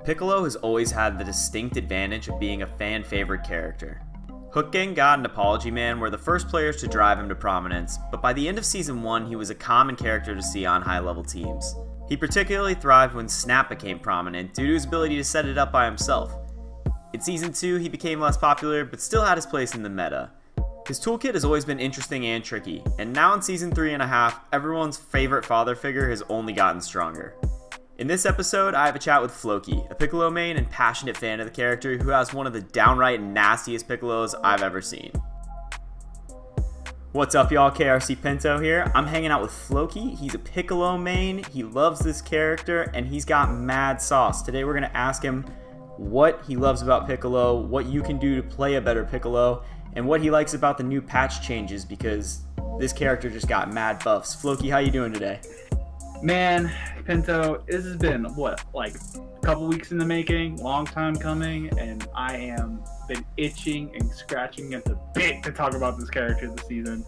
Piccolo has always had the distinct advantage of being a fan-favorite character. Hook Gang got an Apology Man were the first players to drive him to prominence, but by the end of Season 1 he was a common character to see on high-level teams. He particularly thrived when Snap became prominent due to his ability to set it up by himself. In Season 2 he became less popular, but still had his place in the meta. His toolkit has always been interesting and tricky, and now in Season 3.5, everyone's favorite father figure has only gotten stronger. In this episode, I have a chat with Flokey, a Piccolo main and passionate fan of the character who has one of the downright nastiest Piccolos I've ever seen. What's up y'all, KRCPinto here. I'm hanging out with Flokey. He's a Piccolo main, he loves this character, and he's got mad sauce. Today we're going to ask him what he loves about Piccolo, what you can do to play a better Piccolo, and what he likes about the new patch changes because this character just got mad buffs. Flokey, how you doing today? Man, Pinto, this has been, what, like a couple weeks in the making, long time coming, and I am been itching and scratching at the bit to talk about this character this season.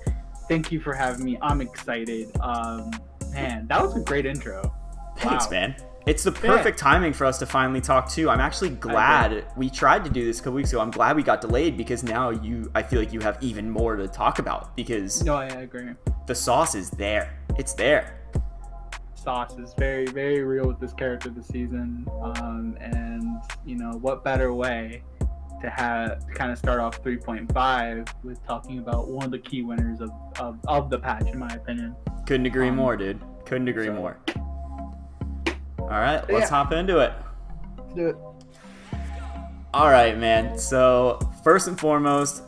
Thank you for having me. I'm excited. Man, that was a great intro. Thanks, Wow. man. It's the perfect timing for us to finally talk too. I'm actually glad we tried to do this a couple weeks ago. I'm glad we got delayed because now I feel like you have even more to talk about because No, I agree. the sauce is there. It's there. Sauce is very, very real with this character this season, and you know what better way to kind of start off 3.5 with talking about one of the key winners of the patch, in my opinion. Couldn't agree more, dude. Couldn't agree more. All right, let's hop into it. Let's do it. All right, man. So first and foremost,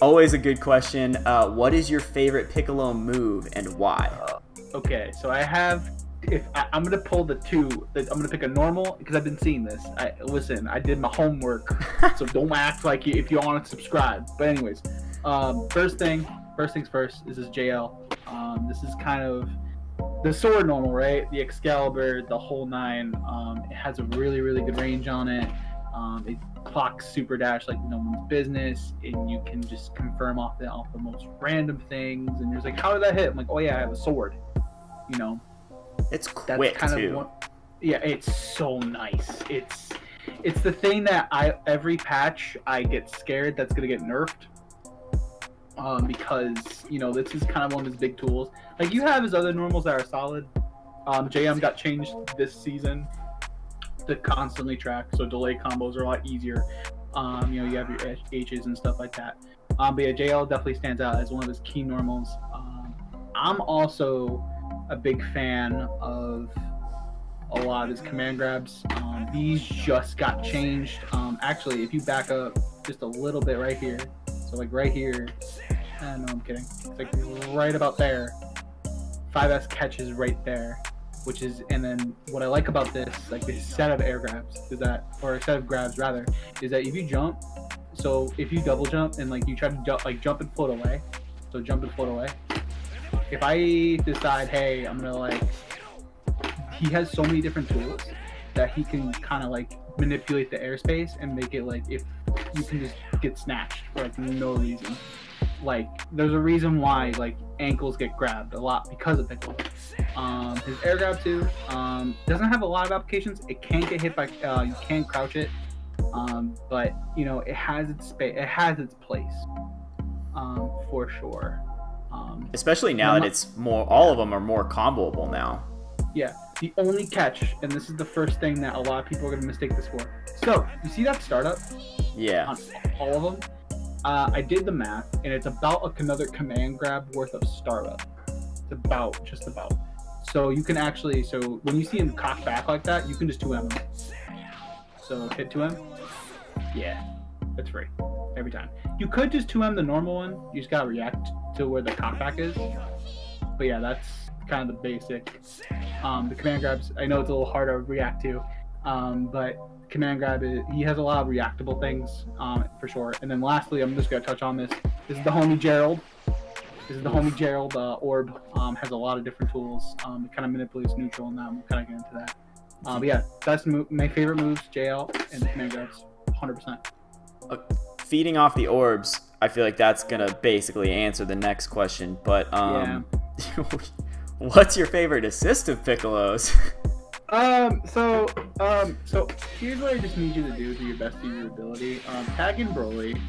always a good question. What is your favorite Piccolo move and why? Okay, so I'm gonna pull the two. I'm gonna pick a normal because I've been seeing this. Listen, I did my homework, so don't act like if you want to subscribe. But anyways, first things first. This is JL. This is kind of the sword normal, right? The Excalibur, the whole nine. It has a really, really good range on it. It clocks super dash like no one's business, and you can just confirm off the most random things. And you're like, how did that hit? I'm like, oh yeah, I have a sword. You know, it's quick too. Yeah, it's so nice. It's the thing that every patch I get scared that's gonna get nerfed. Because you know this is kind of one of his big tools. Like you have his other normals that are solid. JM got changed this season to constantly track, so delay combos are a lot easier. You know, you have your H's and stuff like that. But yeah, JL definitely stands out as one of his key normals. I'm also a big fan of a lot of his command grabs. These just got changed. Actually, if you back up just a little bit right here, so like right here, no, I'm kidding. It's like right about there. 5S catches right there, which is, and then what I like about this, like this set of air grabs, is that, or a set of grabs rather, is that if you jump, so if you double jump and like you try to jump and float away, so jump and float away. If I decide, hey, I'm gonna like, he has so many different tools that he can kind of like manipulate the airspace and make it like if you can just get snatched for like no reason. Like there's a reason why like ankles get grabbed a lot because of Piccolo. His air grab too doesn't have a lot of applications. It can get hit by you can crouch it, but you know it has its space. It has its place for sure. Especially now that it's more, all of them are more comboable now. Yeah, the only catch, and this is the first thing that a lot of people are going to mistake this for. So, you see that startup? Yeah. On all of them? I did the math, and it's about another command grab worth of startup. It's about, just about. So, you can actually, so when you see him cock back like that, you can just 2M him. So, hit 2M. Yeah, that's free. Every time. You could just 2M the normal one. You just got to react to where the cockback is. But yeah, that's kind of the basic. The command grabs, I know it's a little hard to react to, but command grab, he has a lot of reactable things for sure. And then lastly, I'm just going to touch on this. This is the homie Gerald. This is the homie Gerald orb. Has a lot of different tools. It kind of manipulates neutral, and we'll kind of get into that. But yeah, that's my favorite moves, JL, and the command grabs, 100%. Feeding off the orbs, I feel like that's gonna basically answer the next question. But what's your favorite assist of Piccolo's? So here's what I just need you to do to your best of your ability. Tag in Broly.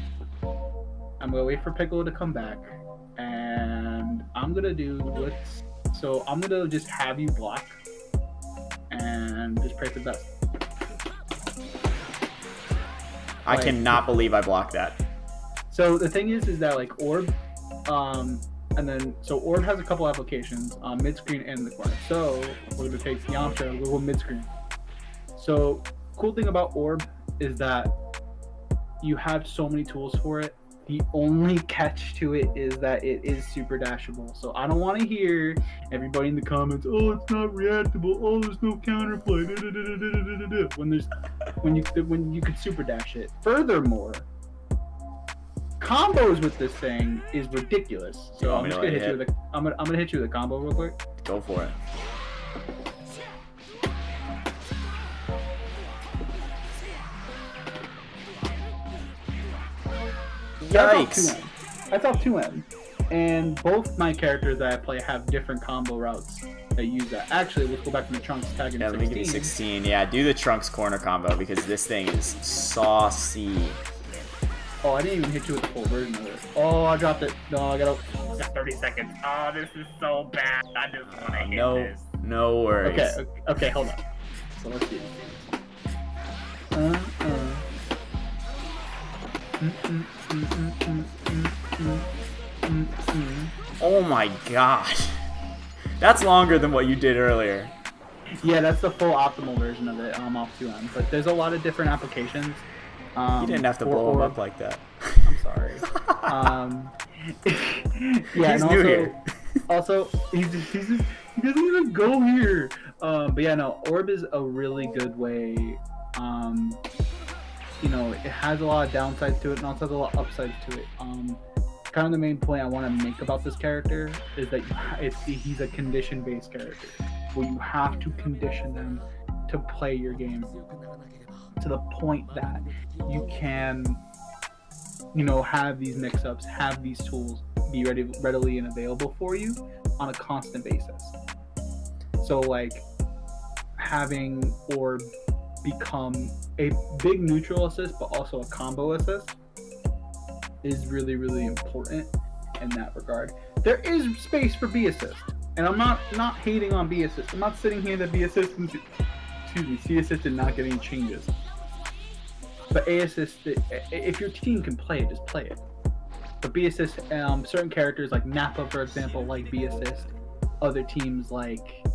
I'm gonna wait for Piccolo to come back, and I'm gonna do So I'm gonna just have you block, and just pray for the best. I cannot believe I blocked that. So the thing is that like Orb, and then so Orb has a couple applications on mid screen and in the corner. So we're gonna take Yamcha, we'll go mid screen. So cool thing about Orb is that you have so many tools for it. The only catch to it is that it is super dashable. So I don't want to hear everybody in the comments, oh, it's not reactable, oh, there's no counterplay, when you could super dash it. Furthermore, combos with this thing is ridiculous. So I'm just gonna hit you with I'm gonna hit you with a combo real quick. Go for it. Yikes! That's off 2M. And both my characters that I play have different combo routes that use that. Actually, let's go back to the Trunks tag in 16. Let me give you 16. Yeah, do the Trunks corner combo because this thing is saucy. Oh, I didn't even hit you with the full version of this. Oh, I dropped it. No, I got 30 seconds. Oh, this is so bad. I just want to hit this. No worries. Okay, hold on. So let's do this. Oh my god. That's longer than what you did earlier. Yeah, that's the full optimal version of it. Off 2M. But there's a lot of different applications. You didn't have to blow him up like that. I'm sorry. Yeah, he's new here. Also, he doesn't even go here. But yeah, no, Orb is a really good way. You know, it has a lot of downsides to it and also has a lot of upsides to it. Kind of the main point I want to make about this character is that he's a condition-based character, where you have to condition them to play your game to the point that you can, you know, have these mix-ups, have these tools be readily and available for you on a constant basis. So like having Orb become a big neutral assist but also a combo assist is really, really important in that regard. There is space for B assist, and I'm not hating on B assist. I'm not sitting here that B assist, C assist did not get any changes. But A assist, if your team can play it, just play it. But B assist, certain characters like Nappa, for example, like B assist. Other teams like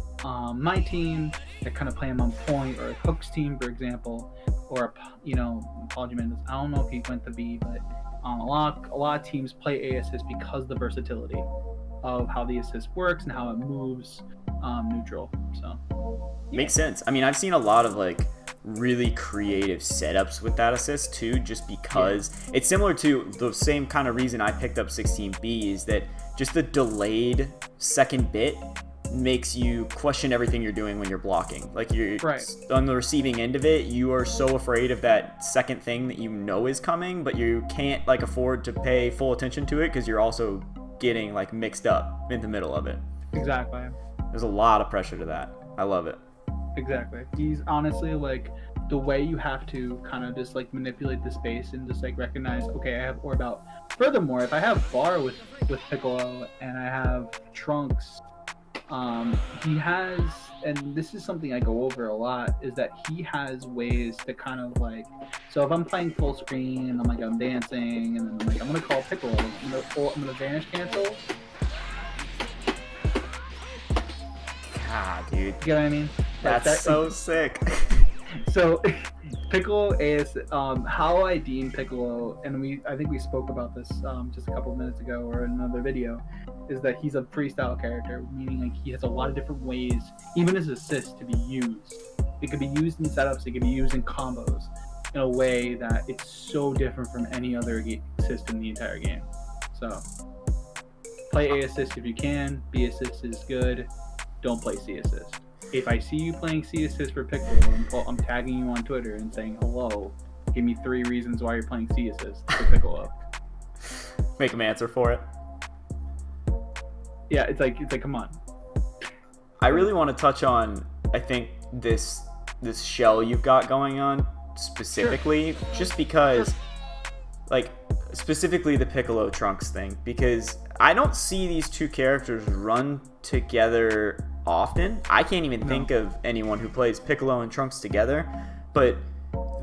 my team that kind of play him on point, or Hook's team, for example, or Apology Man. I don't know if he went to B, but a lot of teams play A assist because of the versatility of how the assist works and how it moves neutral. So yeah. Makes sense. I mean, I've seen a lot of like really creative setups with that assist too, just because it's similar to the same kind of reason I picked up 16B, is that just the delayed second bit makes you question everything you're doing when you're blocking. Like you're on the receiving end of it, you are so afraid of that second thing that you know is coming, but you can't like afford to pay full attention to it because you're also getting like mixed up in the middle of it. Exactly. There's a lot of pressure to that. I love it. Exactly. He's honestly like the way you have to kind of just like manipulate the space and just like recognize, okay, I have Orb out. Furthermore, if I have Bar with Piccolo and I have Trunks, he has, and this is something I go over a lot, is that he has ways to kind of like, so if I'm playing full screen and I'm dancing and then I'm like, I'm gonna call Piccolo, I'm gonna vanish cancel. Ah, dude. You get what I mean? That's so sick. So Piccolo is how I deem Piccolo, and I think we spoke about this just a couple of minutes ago or in another video, is that he's a freestyle character, meaning like he has a lot of different ways, even his assist, to be used. It could be used in setups, it could be used in combos in a way that it's so different from any other assist in the entire game. So play A assist if you can. B assist is good. Don't play C assist. If I see you playing C assist for Piccolo, I'm tagging you on Twitter and saying, hello, give me 3 reasons why you're playing C assist for Piccolo. Make him answer for it. Yeah, it's like, come on. I really want to touch on, I think, this this shell you've got going on specifically, just because, like, specifically the Piccolo Trunks thing, because I don't see these two characters run together often. I can't even think of anyone who plays Piccolo and Trunks together, but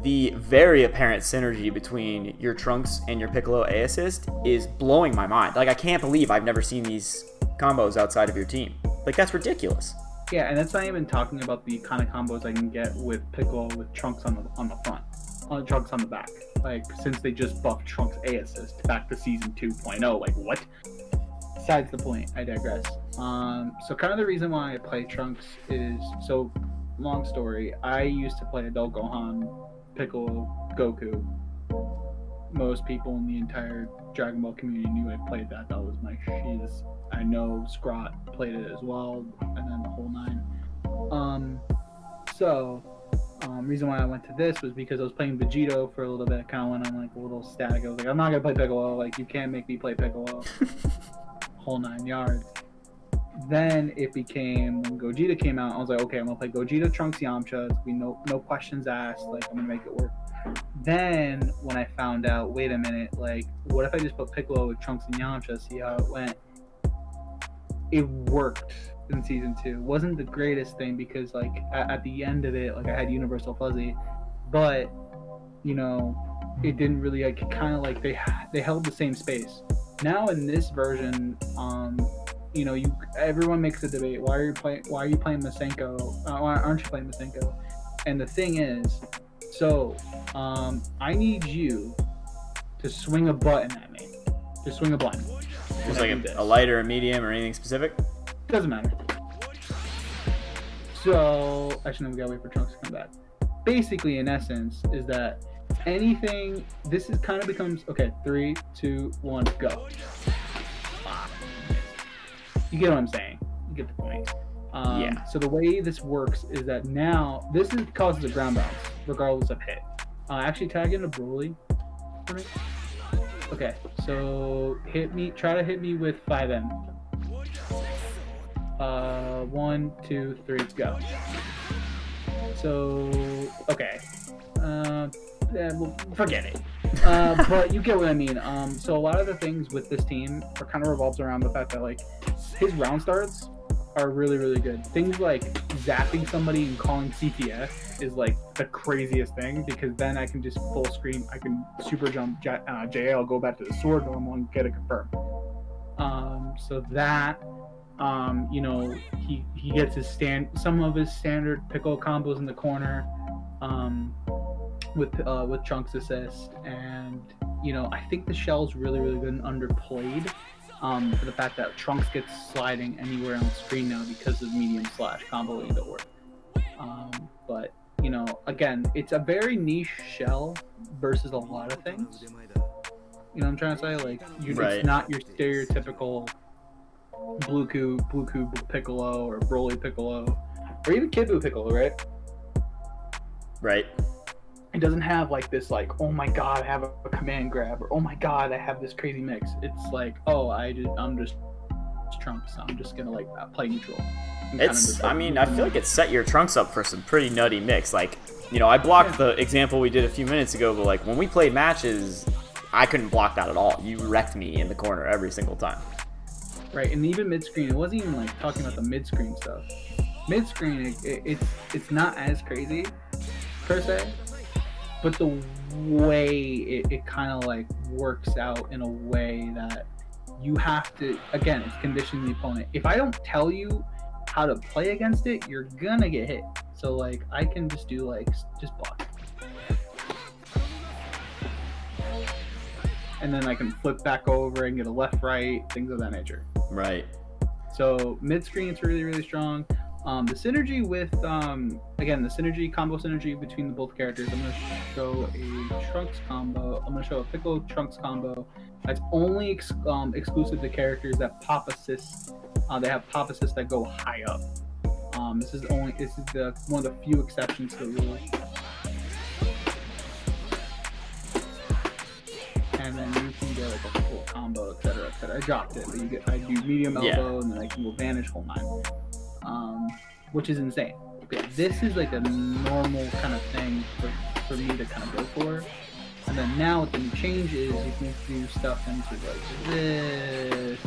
the very apparent synergy between your Trunks and your Piccolo A assist is blowing my mind. Like, I can't believe I've never seen these combos outside of your team. Like, that's ridiculous. Yeah, and that's not even talking about the kind of combos I can get with Piccolo with Trunks on the front, on Trunks on the back. Like, since they just buffed Trunks A assist back to season 2.0, like, what? Besides the point, I digress. So kind of the reason why I play Trunks is, so long story, I used to play Adult Gohan, Piccolo, Goku. Most people in the entire Dragon Ball community knew I played that. That was my shiz. I know Scrot played it as well, and then the whole nine. Reason why I went to this was because I was playing Vegito for a little bit. Kind of went on like a little static. I was like, I'm not gonna play Piccolo. Like, you can't make me play Piccolo. Whole 9 yards. Then it became, when Gogeta came out, I was like, okay, I'm gonna play Gogeta, Trunks, Yamcha. It's be no questions asked. Like, I'm gonna make it work. Then when I found out, wait a minute, like, what if I just put Piccolo with Trunks and Yamcha, see how it went? It worked in season 2. Wasn't the greatest thing because, like, at the end of it, like, I had Universal Fuzzy, but, you know, it didn't really, like, kind of like they held the same space. Now in this version, you know, everyone makes a debate. Why are you playing Masenko? Why aren't you playing Masenko? And the thing is, so I need you to swing a button at me. To swing a button. Just like a light or a medium or anything specific? Doesn't matter. So actually, no, we gotta wait for Trunks to come back. Basically, in essence, is that anything. This is kind of becomes okay. 3, 2, 1, go. You get what I'm saying. You get the point. Yeah. So the way this works is that now causes a ground bounce regardless of hit. Actually, tag in a Broly for me. Okay, so try to hit me with 5M. 1, 2, 3, go. So, okay. Yeah, well, forget it. But you get what I mean. So a lot of the things with this team are kind of revolves around the fact that, like, his round starts are really, really good. Things like zapping somebody and calling CTF is like the craziest thing, because then I can just full screen, I can super jump JL, go back to the sword normal and get it confirmed. So that, you know, he gets some of his standard Piccolo combos in the corner, with Trunks assist, and, you know, I think the shell's really, really good and underplayed. For the fact that Trunks gets sliding anywhere on the screen now because of medium slash comboing the orb. But, you know, again, it's a very niche shell versus a lot of things. You know what I'm trying to say? Like, right. It's not your stereotypical Bluku Piccolo or Broly Piccolo, or even Kid Buu Piccolo, right? Right. It doesn't have like this, like, oh my god, I have a command grab, or oh my god, I have this crazy mix. It's like, oh, I'm just Trunks, so I'm just gonna like play neutral. I mean, I feel like it set your Trunks up for some pretty nutty mix. Like, you know, I blocked the example we did a few minutes ago, but like when we played matches, I couldn't block that at all. You wrecked me in the corner every single time. Right, and even mid screen, it wasn't even like talking about the mid screen stuff. Mid screen, it's not as crazy per se. But the way it kind of like works out in a way that you have to, again, it's conditioning the opponent. If I don't tell you how to play against it, you're gonna get hit. So like I can just do like, just block. And then I can flip back over and get a left, right, things of that nature. Right. So mid screen, it's really, really strong. The synergy with, again, the combo synergy between the both characters. I'm going to show a Trunks combo. I'm going to show a Piccolo Trunks combo that's only exclusive to characters that pop assists. They have pop assists that go high up. This is one of the few exceptions to the rule. And then you can get like a full combo, etc., etc. I dropped it, but I do medium elbow, and then I can go vanish whole 9. Which is insane. But yeah, this is like a normal kind of thing for me to kind of go for. And then now with the new changes, you can do stuff into like this.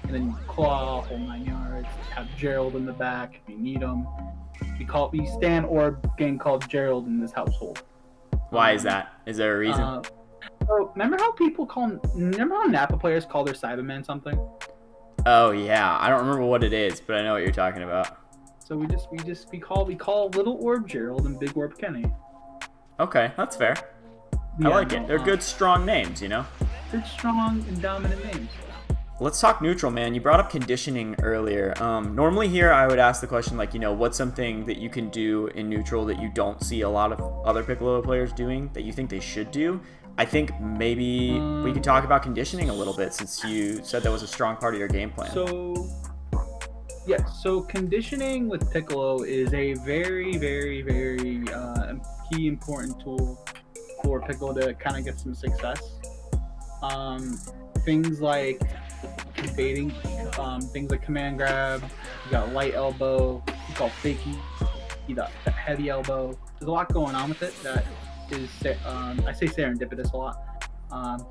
And then you claw, whole 9 yards, have Gerald in the back if you need him. We stand orb gang called Gerald in this household. Why is that? Is there a reason? So remember how Napa players call their Cyberman something? Oh yeah, I don't remember what it is, but I know what you're talking about. So we call little orb Gerald and big orb Kenny. Okay, that's fair. Yeah, I like it. They're good, strong names, you know? Good, strong, and dominant names. Let's talk neutral, man. You brought up conditioning earlier. Normally here I would ask the question, like, you know, what's something that you can do in neutral that you don't see a lot of other Piccolo players doing that you think they should do? I think maybe we could talk about conditioning a little bit, since you said that was a strong part of your game plan. So conditioning with Piccolo is a very, very, very key important tool for Piccolo to kind of get some success. Things like baiting, things like command grab, you got light elbow, you got fakey, you got heavy elbow. There's a lot going on with it that is, I say serendipitous a lot.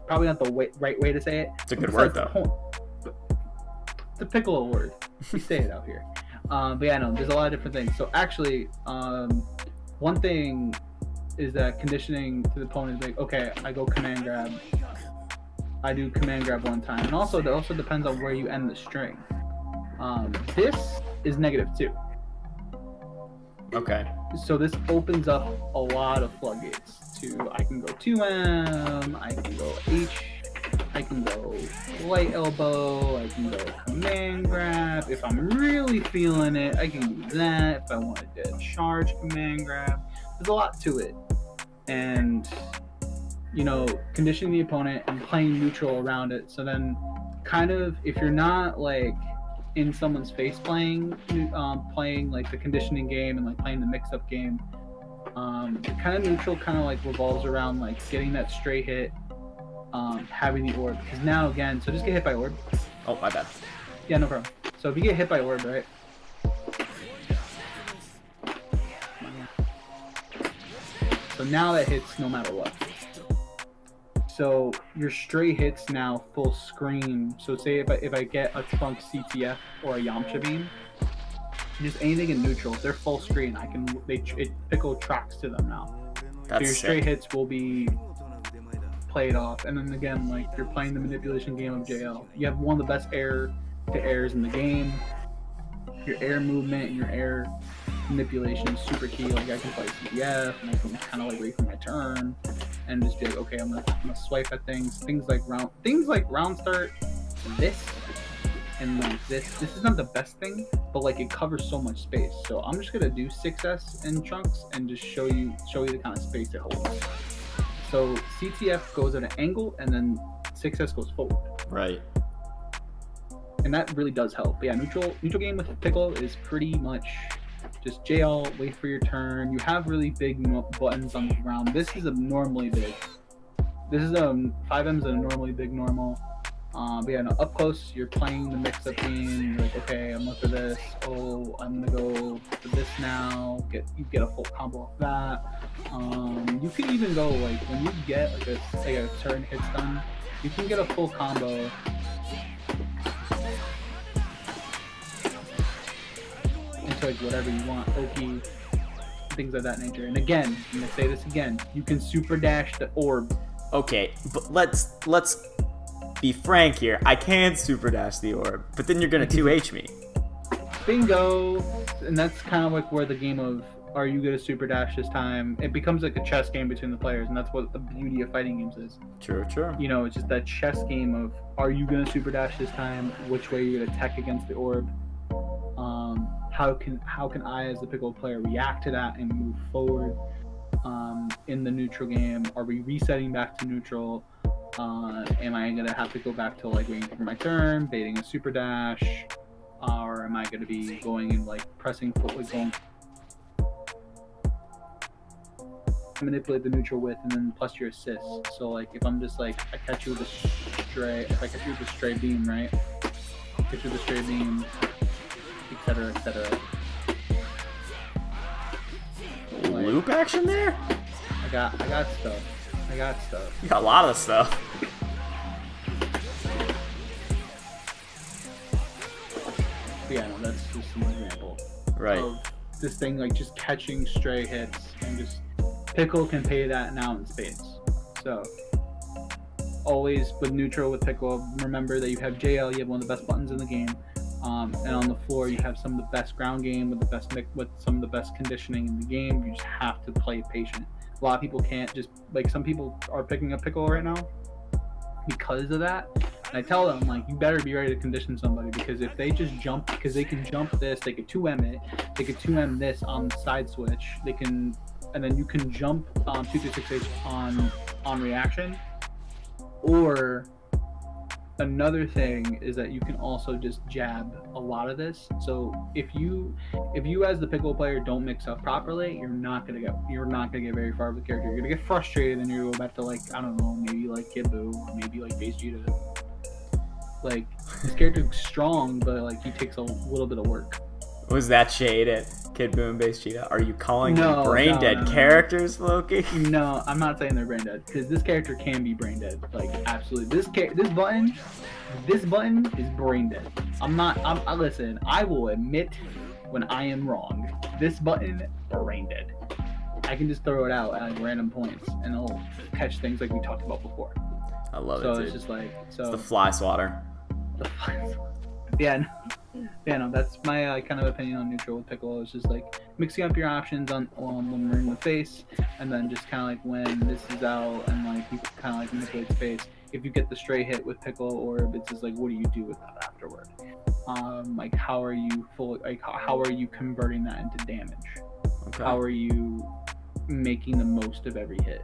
Probably not the right way to say it. It's a good word though. It's a Piccolo word. We say it out here. But yeah, no, there's a lot of different things. So actually, one thing is that conditioning to the opponent is like, okay, I go command grab. I do command grab one time. And also, it also depends on where you end the string. This is -2. Okay. So this opens up a lot of floodgates to, I can go 2M, I can go H, I can go light elbow, I can go command grab. If I'm really feeling it, I can do that. If I wanted to charge command grab, there's a lot to it. And, you know, conditioning the opponent and playing neutral around it. So then kind of, if you're not like in someone's face playing like the conditioning game and like playing the mix-up game, kind of neutral kind of like revolves around like getting that stray hit, having the orb. Because now again, so just get hit by orb. Oh, my bad. Yeah, no problem. So if you get hit by orb, right? So now that hits no matter what. So your stray hits now full screen. So say if I get a trunk CTF or a Yamcha beam, just anything in neutral, if they're full screen, Piccolo tracks to them now. That's so your stray sick. hits will be played off. And then again, like you're playing the manipulation game of JL. You have one of the best air to airs in the game. Your air movement and your air manipulation is super key. Like I can play CTF and I can kind of like wait for my turn and just be like, okay, I'm gonna swipe at things like round start, this and like this is not the best thing, but like it covers so much space. So I'm just gonna do 6S in chunks and just show you the kind of space it holds. So CTF goes at an angle and then 6S goes forward. Right. And that really does help. But yeah, neutral game with Piccolo is pretty much just JL, wait for your turn. You have really big buttons on the ground. This is abnormally big. This is 5M is a normally big normal. But yeah, no, up close, you're playing the mix-up game. You're like, okay, I'm up for this. Oh, I'm gonna go for this now. You get a full combo of that. You can even go like when you get like a certain hits done, you can get a full combo. Into like whatever you want, OP, things of that nature. And again, I'm gonna say this again, you can super dash the orb. Okay, but let's be frank here. I can super dash the orb, but then you're gonna 2H me. Bingo! And that's kind of like where the game of are you gonna super dash this time? It becomes like a chess game between the players, and that's what the beauty of fighting games is. True. You know, it's just that chess game of are you gonna super dash this time? Which way you're gonna tech against the orb? How can I as the Piccolo player react to that and move forward in the neutral game? Are we resetting back to neutral? Am I gonna have to go back to like waiting for my turn, baiting a super dash, or am I gonna be going and like pressing forward, going manipulate the neutral width and then plus your assist? So like if I'm just like I catch you with a stray, if I catch you with a stray beam, right? Catch you with a stray beam, etc., etc. loop action there? I got stuff. I got stuff. You got a lot of stuff. Yeah, no, that's just an example. Right. Of this thing, like, just catching stray hits, and just Piccolo can pay that now in spades. So, always with neutral with Piccolo, remember that you have JL, you have one of the best buttons in the game, and on the floor you have some of the best ground game with some of the best conditioning in the game. You just have to play patient. A lot of people can't just, like, some people are picking up Piccolo right now because of that. And I tell them, like, you better be ready to condition somebody, because if they just jump, because they can jump this, they could 2M it, they could 2M this on the side switch, they can, and then you can jump 236H on reaction. Or another thing is that you can also just jab a lot of this. So if you as the Piccolo player don't mix up properly, you're not gonna get very far with the character. You're gonna get frustrated, and you're gonna go back to, like, I don't know, maybe like Kid Buu, or maybe like Vegeta. Like, this character's strong, but, like, he takes a little bit of work. Was that shade at Kid Buu and Base Cheetah? Are you calling them brain dead characters, Flokey? No, I'm not saying they're brain dead, because this character can be brain dead. Like, absolutely. This button is brain dead. Listen, I will admit when I am wrong. This button, brain dead. I can just throw it out at, like, random points, and it'll catch things like we talked about before. I love it, So dude. it's just like, It's the fly swatter. Yeah, no, that's my kind of opinion on neutral with Piccolo. It's just like mixing up your options on when we're in the face, and then just kind of like when this is out, and like you kind of like manipulate the face. If you get the stray hit with Piccolo orb, it's just like, what do you do with that afterward? Like, how are you how are you converting that into damage? Okay. How are you making the most of every hit?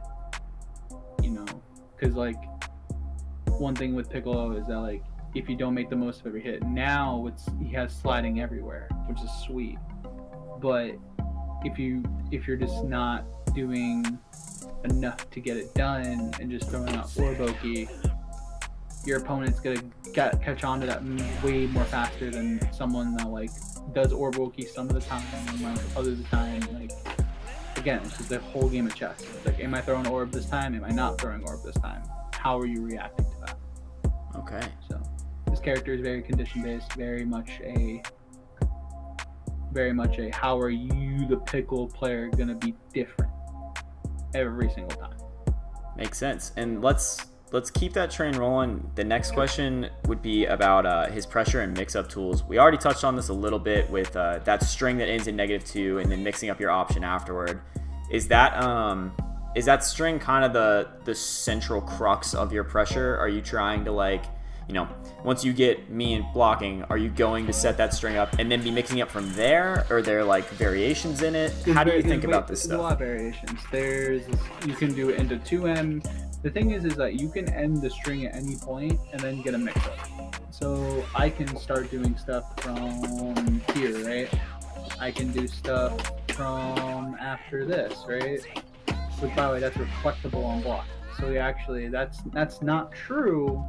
You know, because, like, one thing with Piccolo is that, like, if you don't make the most of every hit, now he has sliding everywhere, which is sweet. But if you're just not doing enough to get it done and just throwing out Orboki, your opponent's gonna catch on to that way more faster than someone that, like, does Orboki some of the time, and, like, other the time, like, again, it's just a whole game of chess. It's like, am I throwing orb this time? Am I not throwing orb this time? How are you reacting to that? Okay. So this character is very condition based, very much a how are you, the Piccolo player, gonna be different every single time. Makes sense. And let's keep that train rolling. The next question would be about his pressure and mix-up tools. We already touched on this a little bit with that string that ends in -2 and then mixing up your option afterward. Is that string kind of the central crux of your pressure? Are you trying to, like, you know, once you get me in blocking, are you going to set that string up and then be mixing up from there? Or are there, like, variations in it? How do you think about this stuff? There's a lot of variations. You can do it into 2M. The thing is that you can end the string at any point and then get a mix-up. So I can start doing stuff from here, right? I can do stuff from after this, right? Which, by the way, that's reflectable on block. So actually, that's not true,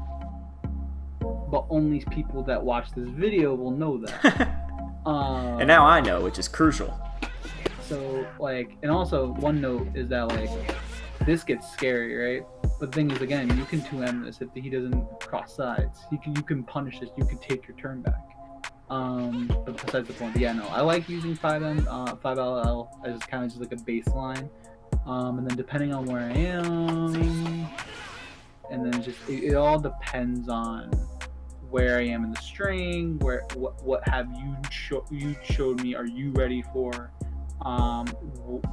but only people that watch this video will know that. And now I know, which is crucial. So, like, and also one note is that, like, this gets scary, right? But the thing is, again, you can 2M this if he doesn't cross sides. You can punish this. You can take your turn back. But besides the point, yeah, no, I like using 5LL as kind of just like a baseline. And then depending on where I am, and then just it all depends on where I am in the string, what have you showed me, are you ready for,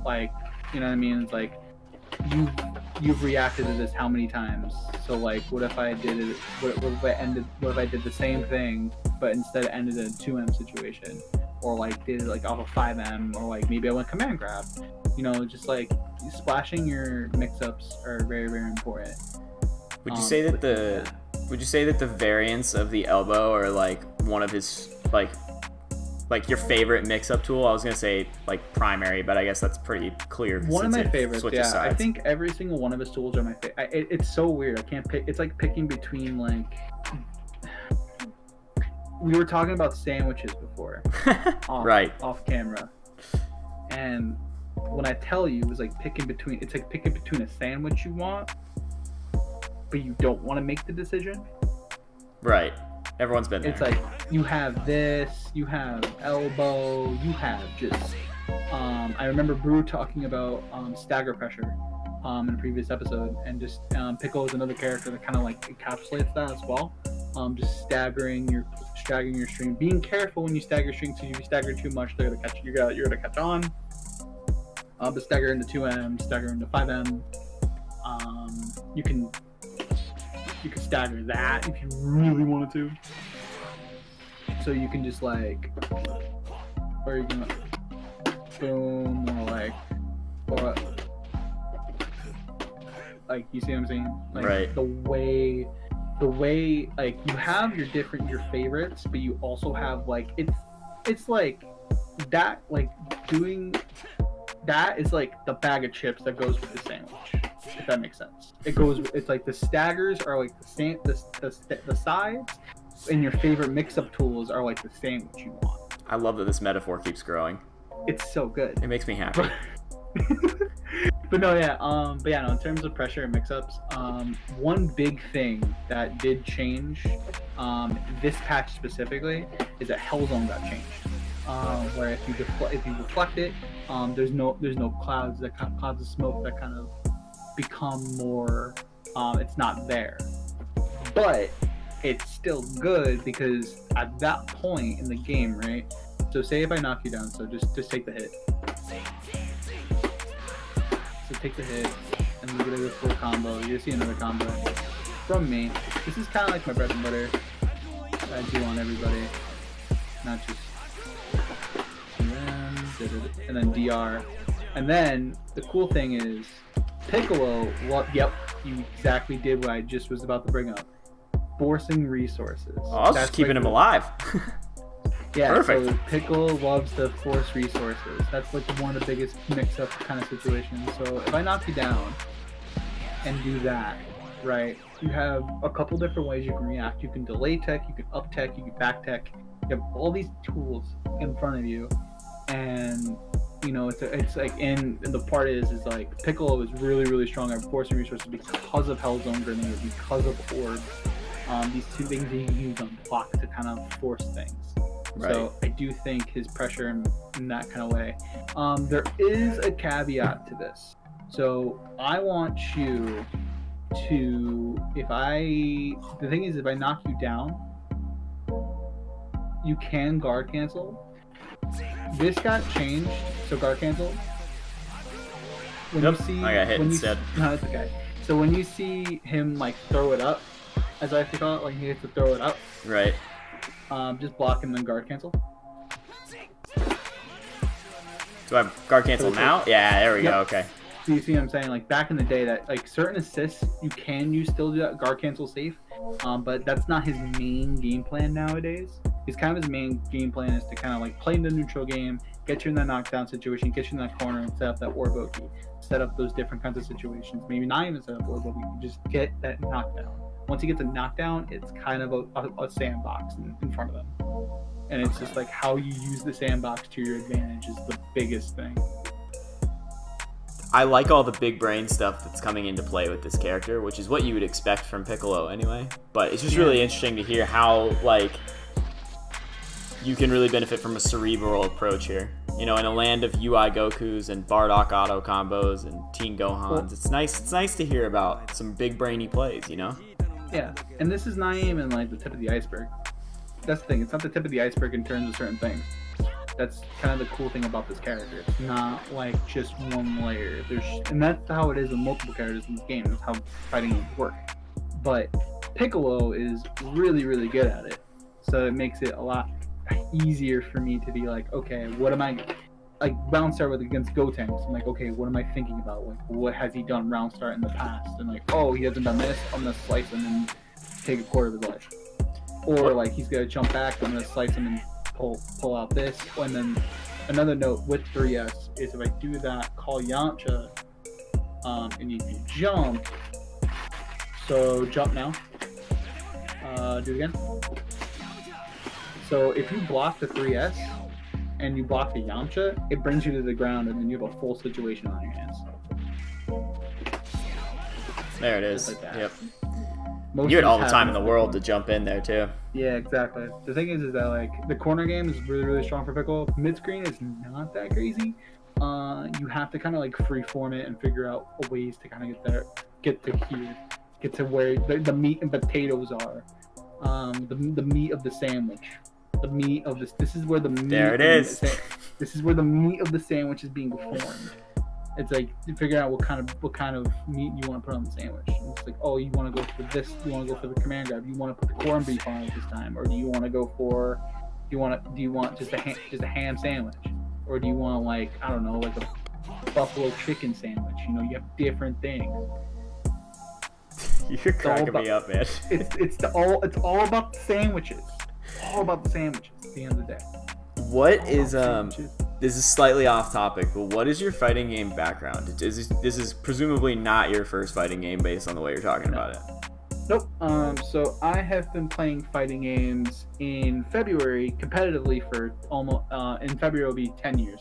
like, you know what I mean? It's like you've reacted to this how many times? So, like, what if I did it? What if I did the same thing, but instead it ended in a 2M situation, or like did it like off of 5M, or like maybe I went command grab. You know, just like splashing your mix-ups are very, very important. Would you say that the variants of the elbow are, like, one of his, like your favorite mix-up tool? I was gonna say, like, primary, but I guess that's pretty clear. One of my favorites, yeah. I think every single one of his tools are my favorite. It's so weird. I can't pick. It's like picking between, like, we were talking about sandwiches before, right, off camera, and when I tell you, it's like picking between a sandwich you want, but you don't want to make the decision. Right. Everyone's been there. It's like you have this, you have elbow, you have just. I remember Brew talking about stagger pressure in a previous episode, and just Piccolo is another character that kind of like encapsulates that as well. Just staggering your string, being careful when you stagger strings. So if you stagger too much, they're gonna catch. You're gonna catch on. But stagger into 2M, stagger into 5M. You can stagger that if you really wanted to. So you can just like, or you can boom, or like you see what I'm saying? Like, right. The way like you have your favorites, but you also have like it's like that, like doing that is like the bag of chips that goes with the sandwich, if that makes sense. It's like the staggers are like the sides, and your favorite mix-up tools are like the sandwich you want. I love that this metaphor keeps growing. It's so good. It makes me happy. But no, yeah, no, in terms of pressure and mix-ups, one big thing that did change, this patch specifically, is that Hell Zone got changed. Where if you deflect it, there's no clouds of smoke that kind of become more, it's not there. But it's still good because at that point in the game, right? So say if I knock you down, so just take the hit. So take the hit, and we get a full combo. You'll see another combo from me. This is kind of like my bread and butter that I do on everybody, not just and then DR. And then the cool thing is Piccolo. Yep, you exactly did what I just was about to bring up. Forcing resources. Oh, I was just keeping him alive. Yeah, perfect. So Piccolo loves to force resources. That's like one of the biggest mix-up kind of situations. So if I knock you down and do that, right, you have a couple different ways you can react. You can delay tech, you can up tech, you can back tech. You have all these tools in front of you, and you know it's like, and the part is like Piccolo is really strong at forcing resources because of Hell Zone Grenade, because of orbs. These two things that you can use on block to kind of force things. Right. So I do think his pressure in that kind of way. There is a caveat to this. So I want you to, the thing is, if I knock you down, you can guard cancel. This got changed, so guard cancel. When I got hit instead. No, it's okay. So when you see him like throw it up, as I like to call it, like he gets to throw it up. Right. Just block and then guard cancel. Do I guard cancel now? Yeah, there we go. Okay. So you see what I'm saying? Like back in the day, that like certain assists you can use still do that guard cancel safe, but that's not his main game plan nowadays. His main game plan is to kind of like play in the neutral game, get you in that knockdown situation, get you in that corner, and set up that orb key, set up those different kinds of situations. Maybe not even set up orb key, just get that knockdown. Once he gets a knockdown, it's kind of a sandbox in front of them. And it's just like how you use the sandbox to your advantage is the biggest thing. I like all the big brain stuff that's coming into play with this character, which is what you would expect from Piccolo anyway. But it's just really interesting to hear how, like, you can really benefit from a cerebral approach here. You know, in a land of UI Gokus and Bardock auto combos and Teen Gohans, it's nice to hear about some big brainy plays, you know? Yeah, and this is not even like the tip of the iceberg. That's the thing, it's not the tip of the iceberg in terms of certain things. That's kind of the cool thing about this character. It's not like just one layer. And that's how it is with multiple characters in this game. That's how fighting games work. But Piccolo is really good at it. So it makes it a lot easier for me to be like, okay, what am I... Like, round start with against Gotenks, I'm like, okay, what am I thinking about? Like, what has he done round start in the past? And like, oh, he hasn't done this, I'm gonna slice him and take a quarter of his life. Or like, he's gonna jump back, I'm gonna slice him and pull out this. And then another note with 3S is if I do that, call Yamcha, and you can jump. So jump now. Do it again. So if you block the 3S, and you block the Yamcha, it brings you to the ground, and then you have a full situation on your hands. There it is. Like that. Yep. Most You had all teams the have time in the it. world to jump in there too. Yeah, exactly. The thing is that like the corner game is really, really strong for Piccolo. Mid screen is not that crazy. You have to kind of like freeform it and figure out ways to kind of get there, get to here, get to where the meat and potatoes are. The meat of the sandwich. The meat of this. This is where the meat. There it is. This is where the meat of the sandwich is being formed. It's like you figure out what kind of meat you want to put on the sandwich. It's like, oh, you want to go for this. You want to go for the command grab. You want to put the corned beef on it this time, or do you want to go for? Do you want just a ham sandwich, or do you want like I don't know like a buffalo chicken sandwich? You know, you have different things. You're cracking me up, man. It's all about the sandwiches. All about the sandwiches at the end of the day. What is This is slightly off topic, but what is your fighting game background? This is presumably not your first fighting game based on the way you're talking about it. Nope. So I have been playing fighting games in February competitively for almost. In February it'll be 10 years.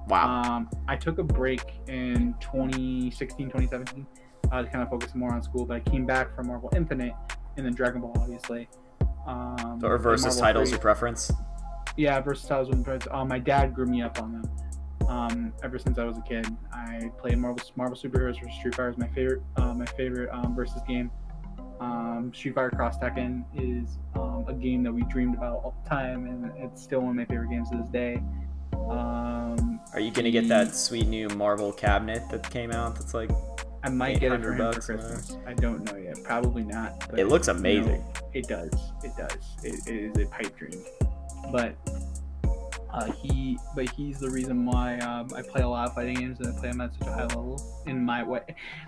Wow. I took a break in 2016, 2017 to kind of focus more on school, but I came back from Marvel Infinite and then Dragon Ball, obviously. So are versus titles your preference? Yeah, versus titles with friends. My dad grew me up on them. Ever since I was a kid, I played Marvel superheroes versus Street Fighter is my favorite versus game. Street Fighter Cross Tekken is a game that we dreamed about all the time, and it's still one of my favorite games to this day. Are you gonna get that sweet new Marvel cabinet that came out? That's like I might get it for him for $800 Christmas. I don't know yet. Probably not. But, it looks amazing. You know, it does. It does. It is a pipe dream. But he's the reason why I play a lot of fighting games and I play them at such a high level. In my way,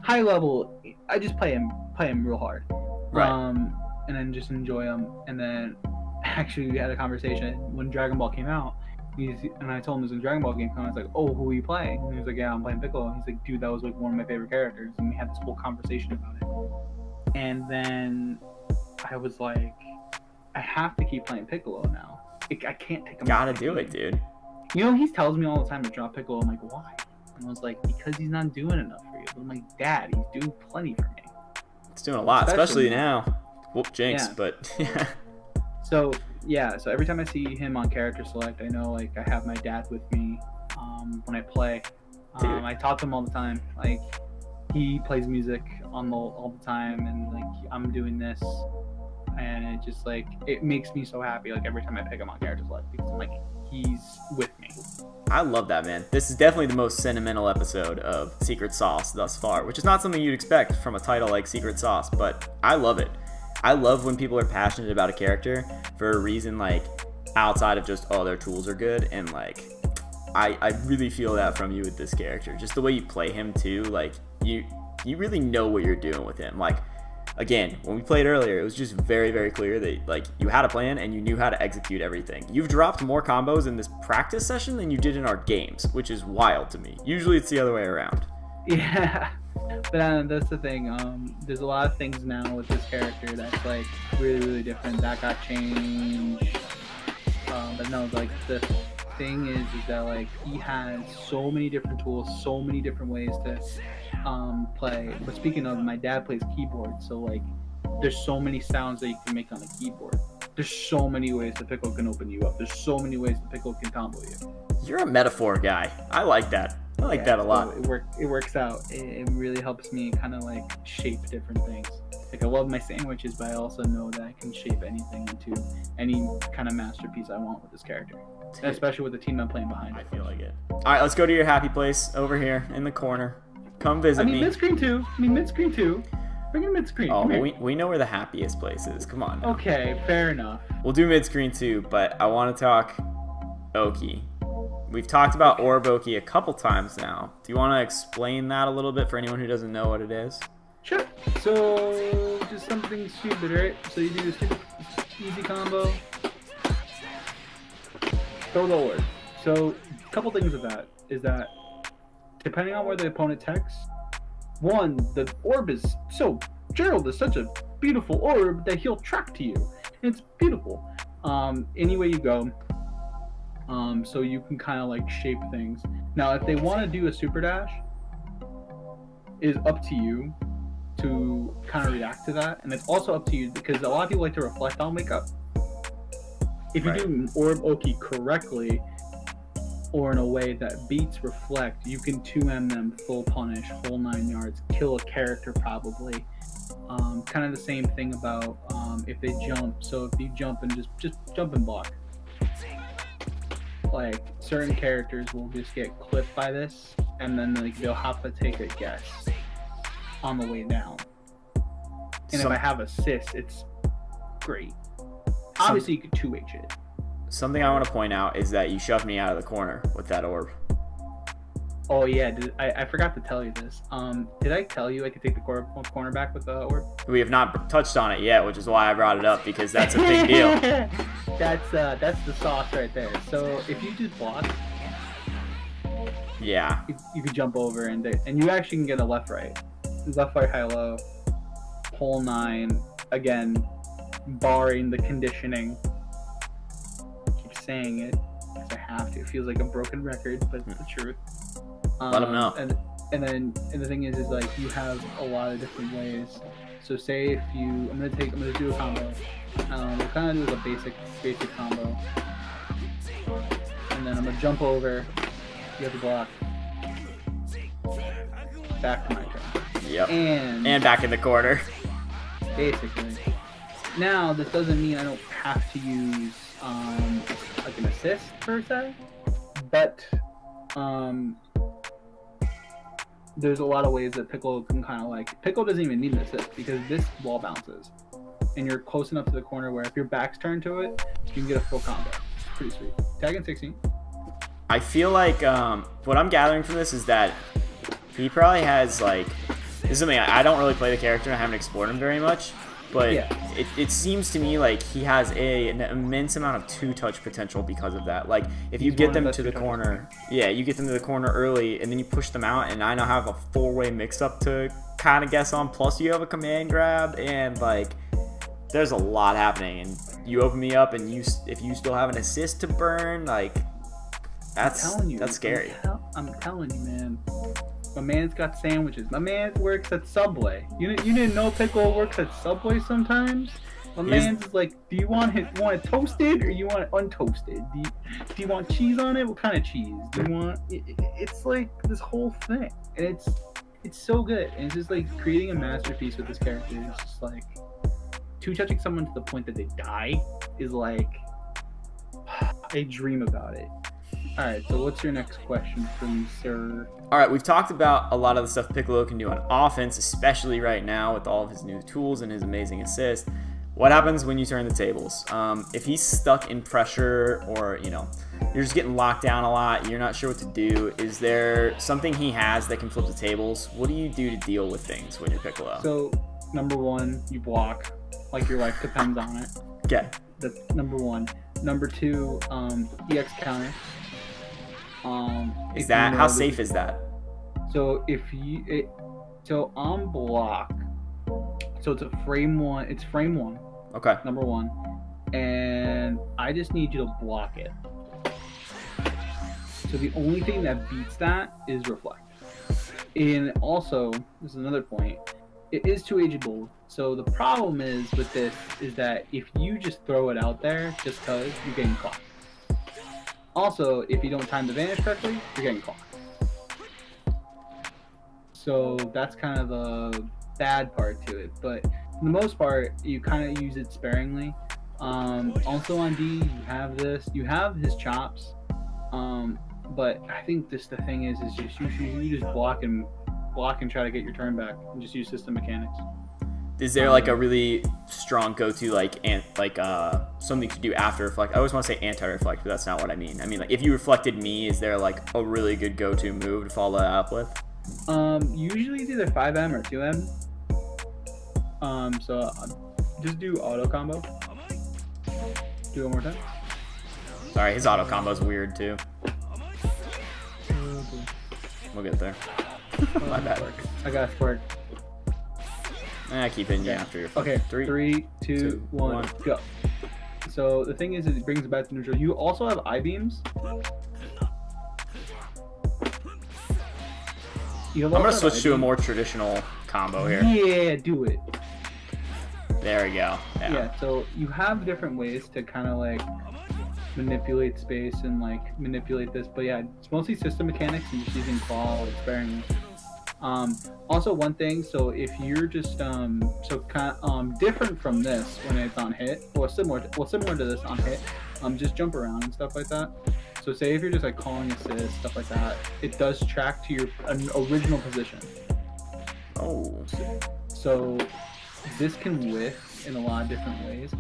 high level, I just play him real hard. Right. And then just enjoy them. And then actually we had a conversation when Dragon Ball came out. And I told him there's a Dragon Ball game coming. I was like, oh, who are you playing? And he was like, yeah, I'm playing Piccolo. And he's like, dude, that was like one of my favorite characters. And we had this whole conversation about it. And then I was like, I have to keep playing Piccolo now. I can't take him. Gotta do it, dude. You know, he tells me all the time to drop Piccolo. I'm like, why? And I was like, because he's not doing enough for you. But I'm like, Dad, he's doing plenty for me. It's doing a lot, especially now. Whoop, jinx, yeah. But yeah. So every time I see him on character select, I know like I have my dad with me when I play. I talk to him all the time. Like he plays music all the time, and like I'm doing this, and it just like it makes me so happy. Like every time I pick him on character select, because I'm like he's with me. I love that, man. This is definitely the most sentimental episode of Secret Sauce thus far, which is not something you'd expect from a title like Secret Sauce, but I love it. I love when people are passionate about a character for a reason like outside of just, oh, their tools are good, and like I really feel that from you with this character. Just the way you play him too, like you really know what you're doing with him. Like again, when we played earlier, it was just very, very clear that like you had a plan and you knew how to execute everything. You've dropped more combos in this practice session than you did in our games, which is wild to me. Usually it's the other way around. Yeah. But that's the thing. There's a lot of things now with this character that's like really, really different. That got changed. But no, like the thing is that like he has so many different tools, so many different ways to play. But speaking of, my dad plays keyboard, so like there's so many sounds that you can make on a keyboard. There's so many ways the Piccolo can open you up. There's so many ways the Piccolo can combo you. You're a metaphor guy. I like that. I like that a lot. So it works out. It really helps me kind of like shape different things. Like I love my sandwiches, but I also know that I can shape anything into any kind of masterpiece I want with this character. And especially with the team I'm playing behind. I feel like it. All right, let's go to your happy place over here in the corner. Come visit me. Mid-screen too. Mid-screen too. Bring in mid-screen. Oh, we know where the happiest place is. Come on now. Okay, fair enough. We'll do mid-screen too, but I want to talk Oki. We've talked about Orb Oki a couple times now. Do you want to explain that a little bit for anyone who doesn't know what it is? Sure. So, just something stupid, right? So you do this stupid easy combo. Throw the orb. So, a couple things with that is that depending on where the opponent techs, one, the orb is so... Gerald is such a beautiful orb that he'll track to you. It's beautiful. Any way you go, So you can kind of like shape things. Now, if they want to do a super dash, is up to you to kind of react to that, and it's also up to you because a lot of people like to reflect on wake up. If you do orb Oki correctly, or in a way that beats reflect, you can 2M them full punish, whole 9 yards, kill a character probably. Kind of the same thing about if they jump. So if you jump and just jump and block. Like certain characters will just get clipped by this, and then like they'll have to take a guess on the way down. And if I have assist, it's great. Obviously, you could 2H it. Something I want to point out is that you shoved me out of the corner with that orb. Oh yeah, I forgot to tell you this. Did I tell you I could take the corner back with the orb? We have not touched on it yet, which is why I brought it up, because that's a big deal. That's the sauce right there. So if you just block, yeah, you could jump over and you actually can get a left right, high low, whole 9 again, barring the conditioning. Keep saying it because I have to. It feels like a broken record, but it's the truth. Let them know. And the thing is like you have a lot of different ways. So say if you, I'm gonna do a combo. We'll kind of do like a basic combo, and then I'm gonna jump over. You have to block. Back to my turn. Yep. And back in the corner. Basically. Now this doesn't mean I don't have to use like an assist per se, but there's a lot of ways that Piccolo can kind of like. Piccolo doesn't even need an assist because this wall bounces, and you're close enough to the corner where if your back's turned to it, you can get a full combo. It's pretty sweet. Tag in 16. I feel like what I'm gathering from this is that he probably has like, this is something I don't really play the character. I haven't explored him very much, but yeah. it seems to me like he has an immense amount of 2-touch potential because of that. Like if you get them to the corner, you get them to the corner early and then you push them out, and I now have a 4-way mix-up to kind of guess on. Plus you have a command grab, and like there's a lot happening. And you open me up, and if you still have an assist to burn, like that's scary. I'm telling you, man. My man's got sandwiches. My man works at Subway. You didn't know Piccolo works at Subway sometimes? My man's is like, do you want it toasted or you want it untoasted? Do you want cheese on it? What kind of cheese? Do you want? It's like this whole thing, and it's so good. And it's just like creating a masterpiece with this character. It's just like 2-touching someone to the point that they die is like I dream about it. All right, so what's your next question for me, sir? All right, we've talked about a lot of the stuff Piccolo can do on offense, especially right now with all of his new tools and his amazing assist. What happens when you turn the tables? If he's stuck in pressure, or you're just getting locked down a lot, you're not sure what to do, is there something he has that can flip the tables? What do you do to deal with things when you're Piccolo? So, number 1, you block, like your life depends on it. Okay. That's number 1. Number 2, EX counter. Is that how safe is that? So so on block, so it's a frame 1. It's frame 1. Okay. Number 1, and I just need you to block it. So the only thing that beats that is reflect. And also, this is another point. It is 2-ageable. So the problem is with this is that if you just throw it out there just because, you're getting caught. Also, if you don't time the vanish correctly, you're getting caught. So that's kind of the bad part to it. But for the most part, you kind of use it sparingly. Also on D, you have this. You have his chops. But I think the thing is just you just block and try to get your turn back and just use system mechanics. Is there like a really strong go-to something to do after reflect? I always want to say anti-reflect, but that's not what I mean. I mean, like if you reflected me, is there like a really good go-to move to follow that up with? Usually it's either 5M or 2M. So just do auto combo. Do it one more time. Sorry, his auto combo's weird too. We'll get there. My bad. I got spark. I keep hitting you after your Okay, 3, 2, 1, go. so the thing is, it brings it back to neutral. You also have I-beams. I'm gonna switch to a more traditional combo here. Yeah, do it. There we go. Yeah, so you have different ways to kind of like manipulate space and like manipulate this, but yeah, it's mostly system mechanics and just using claw like sparingly. Also one thing, so if you're just different from this when it's on hit, or similar to this on hit, just jump around and stuff like that. So say if you're just like calling assist, stuff like that, it does track to your original position. Oh. So this can whiff in a lot of different ways.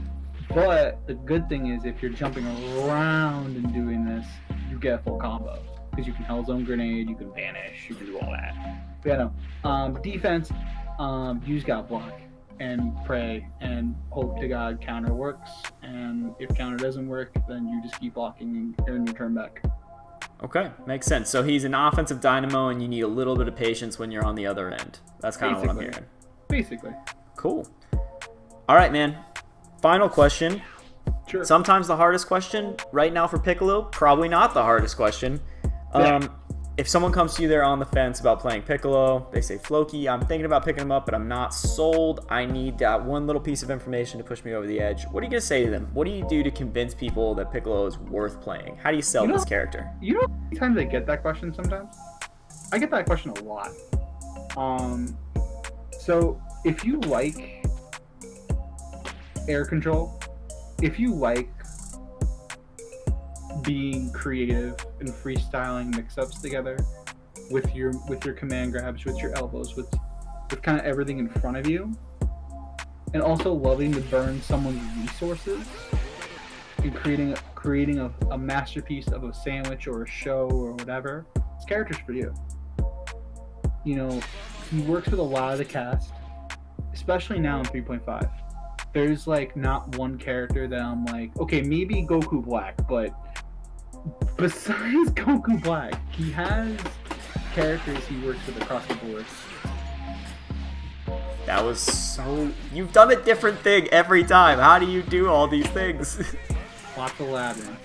But the good thing is if you're jumping around and doing this, you get a full combo. Because you can Hellzone Grenade, you can Vanish, you can do all that. But yeah, no. Defense, you just gotta block and pray and hope to God counter works. And if counter doesn't work, then you just keep blocking and earn your turn back. Okay, makes sense. So he's an offensive dynamo and you need a little bit of patience when you're on the other end. That's kind of what I'm hearing. Basically. Cool. All right, man. Final question. Sure. Sometimes the hardest question. Right now for Piccolo, probably not the hardest question. If someone comes to you there on the fence about playing Piccolo, they say, Flokey, I'm thinking about picking him up, but I'm not sold. I need that one little piece of information to push me over the edge. What are you going to say to them? What do you do to convince people that Piccolo is worth playing? How do you sell this character? You know how many times I get that question sometimes? I get that question a lot. So if you like air control, if you like being creative and freestyling mix-ups together with your command grabs, with your elbows, with kind of everything in front of you, and also loving to burn someone's resources and creating a masterpiece of a sandwich or a show or whatever, this character's for you. You know, he works with a lot of the cast, especially now in 3.5. There's like not one character that I'm like, okay, maybe Goku Black, but besides Goku Black, he has characters he works with across the board. That was so... You've done a different thing every time. How do you do all these things? Lots of labyrinth.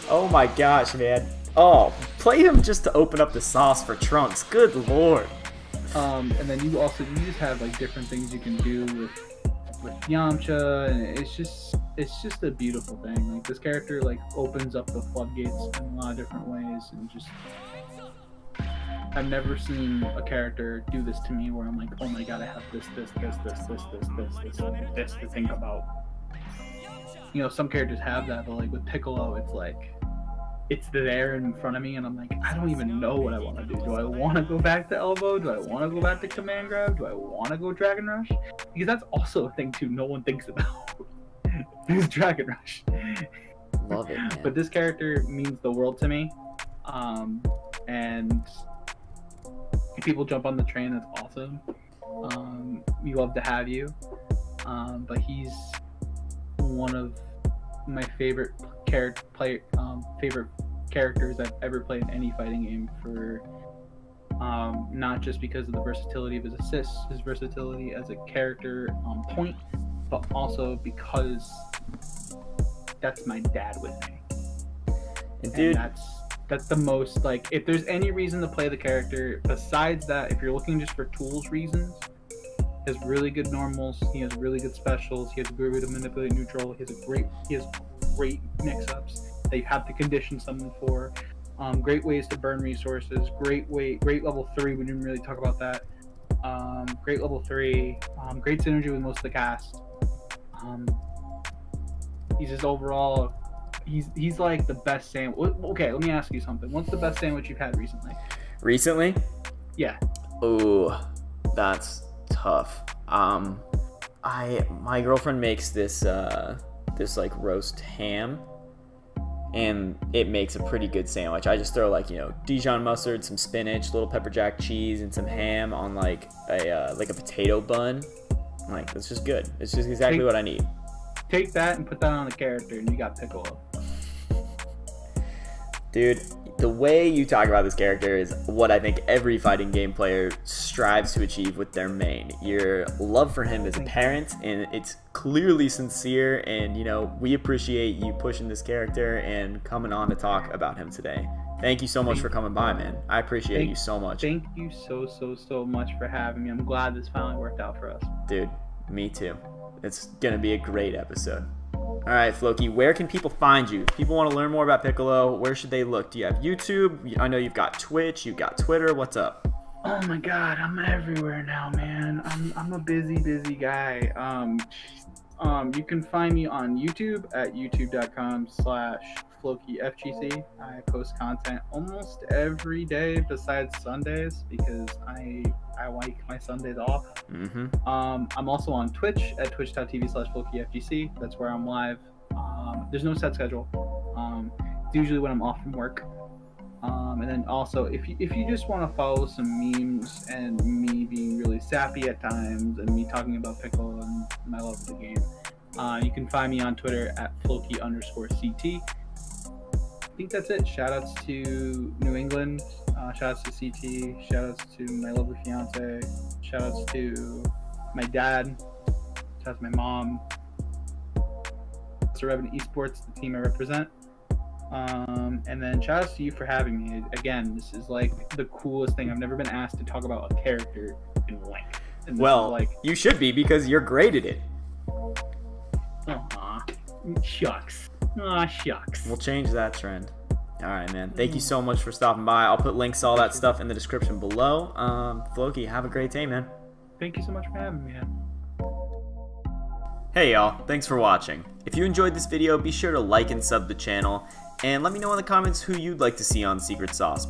Oh my gosh, man. Oh, play him just to open up the sauce for Trunks. Good lord. And then you just have like different things you can do with Yamcha, and it's just a beautiful thing. Like this character like opens up the floodgates in a lot of different ways, and just I've never seen a character do this to me where I'm like, oh my god, I have this to think about. You know, some characters have that, but like with Piccolo, it's like it's there in front of me, and I'm like, I don't even know what I want to do. Do I want to go back to elbow? Do I want to go back to command grab? Do I want to go Dragon Rush? Because that's also a thing too no one thinks about. Is Dragon Rush. Love it, man. But this character means the world to me, and if people jump on the train, that's awesome. We love to have you, but he's one of my favorite favorite characters I've ever played in any fighting game, for not just because of the versatility of his assists, his versatility as a character on point, but also because that's my dad with me. And dude, that's the most, like, if there's any reason to play the character besides that, if you're looking just for tools reasons, he has really good normals, he has really good specials, he has a great way to manipulate neutral, he has great mix-ups that you have to condition someone for, great ways to burn resources, great level 3, we didn't really talk about that, great level 3, great synergy with most of the cast. He's just overall, he's like the best sandwich. Okay, let me ask you something. What's the best sandwich you've had recently? Recently? Yeah. Ooh, that's tough. My girlfriend makes this like roast ham, and it makes a pretty good sandwich. I just throw like, you know, Dijon mustard, some spinach, little pepper jack cheese, and some ham on like a potato bun. Like, it's just good. It's just exactly what I need. Take that and put that on a character, and you got Piccolo. Dude, the way you talk about this character is what I think every fighting game player strives to achieve with their main. Your love for him is apparent, and it's clearly sincere, and you know, we appreciate you pushing this character and coming on to talk about him today. Thank you so much for coming by, man. I appreciate you so much. Thank you so much for having me. I'm glad this finally worked out for us. Dude, me too. It's gonna be a great episode. Alright, Flokey, where can people find you? If people want to learn more about Piccolo, where should they look? Do you have YouTube? I know you've got Twitch, you've got Twitter. What's up? Oh my god, I'm everywhere now, man. I'm a busy guy. You can find me on YouTube at youtube.com/FlokeyFGC. I post content almost every day besides Sundays because I like my Sundays off. I'm also on Twitch at twitch.tv/FlokeyFGC. That's where I'm live. There's no set schedule. It's usually when I'm off from work. And then also, if you just want to follow some memes and me being really sappy at times and me talking about Piccolo and my love of the game, you can find me on Twitter at Flokey_CT. I think that's it. Shoutouts to New England. Shoutouts to CT. Shoutouts to my lovely fiance. Shoutouts to my dad. Shoutouts to my mom. To Revenant Esports, the team I represent. And then shoutouts to you for having me. Again, this is like the coolest thing. I've never been asked to talk about a character in length. Well, like, you should be because you're great at it. Aw, shucks. Aw, shucks. We'll change that trend. Alright, man. Thank you so much for stopping by. I'll put links to all that stuff in the description below. Flokey, have a great day, man. Thank you so much for having me, man. Hey y'all, thanks for watching. If you enjoyed this video, be sure to like and sub the channel, and let me know in the comments who you'd like to see on Secret Sauce.